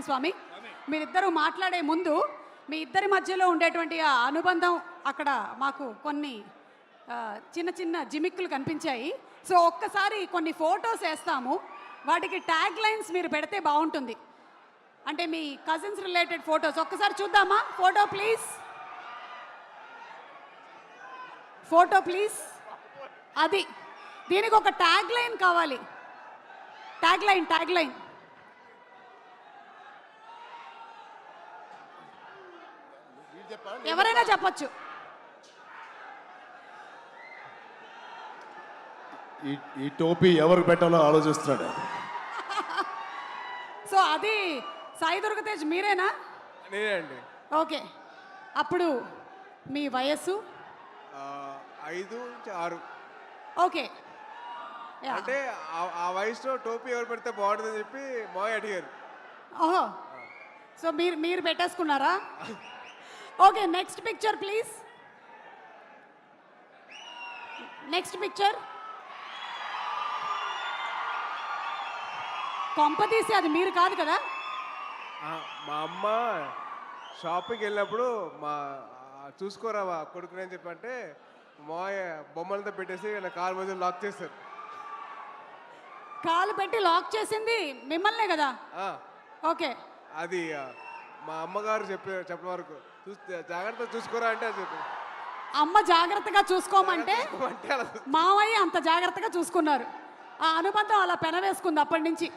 స్వామి. మీరిద్దరూ మాట్లాడే ముందు మీ ఇద్దరి మధ్యలో ఉండేటువంటి ఆ అనుబంధం అక్కడ మాకు కొన్ని చిన్న చిన్న జిమిక్కులు కనిపించాయి. సో ఒక్కసారి కొన్ని ఫొటోస్ వేస్తాము, వాటికి ట్యాగ్ లైన్స్ మీరు పెడితే బాగుంటుంది. అంటే మీ కజిన్స్ రిలేటెడ్ ఫొటోస్ ఒక్కసారి చూద్దామా? Photo please, photo please. అది దీనికి ఒక ట్యాగ్ లైన్ కావాలి. ట్యాగ్ లైన్ ఎవరైనా చెప్పొచ్చు. ఈ టోపీ ఎవరు పెట్టాలో ఆలోచిస్తున్నాడు. సో అది సాయి దుర్గతేజ్ మీరేనా? నేనే అండి. ఓకే, అప్పుడు మీ వయస్సు 5 నుంచి 6. ఓకే, అంటే ఆ వయసులో టోపీ ఎవరు పెడితే బాగుంటుందని చెప్పి మాయ అడిగారు. ఓహో, సో మీరు పెట్టేసుకున్నారా? Okay, next picture please. Next picture. కొంపతీసి అది మీరు కాదు కదా? మా అమ్మ షాపింగ్కి వెళ్ళినప్పుడు చూసుకోరా కొడుకుని అని చెప్పంటే మాయ బొమ్మలతో పెట్టేసి నా కాలు మధ్య లాక్ చేశారు. కాలు పెట్టి లాక్ చేసింది మిమ్మల్నే కదా? ఓకే, అది మా అమ్మగారు చెప్పిన వరకు జాగ్రత్తగా చూసుకోరా అంటే అది చెప్పి అమ్మ జాగ్రత్తగా చూసుకోమంటే మావయ్య అంత జాగ్రత్తగా చూసుకున్నారు. ఆ అనుబంధం అలా పెనవేసుకుంది అప్పటి నుంచి.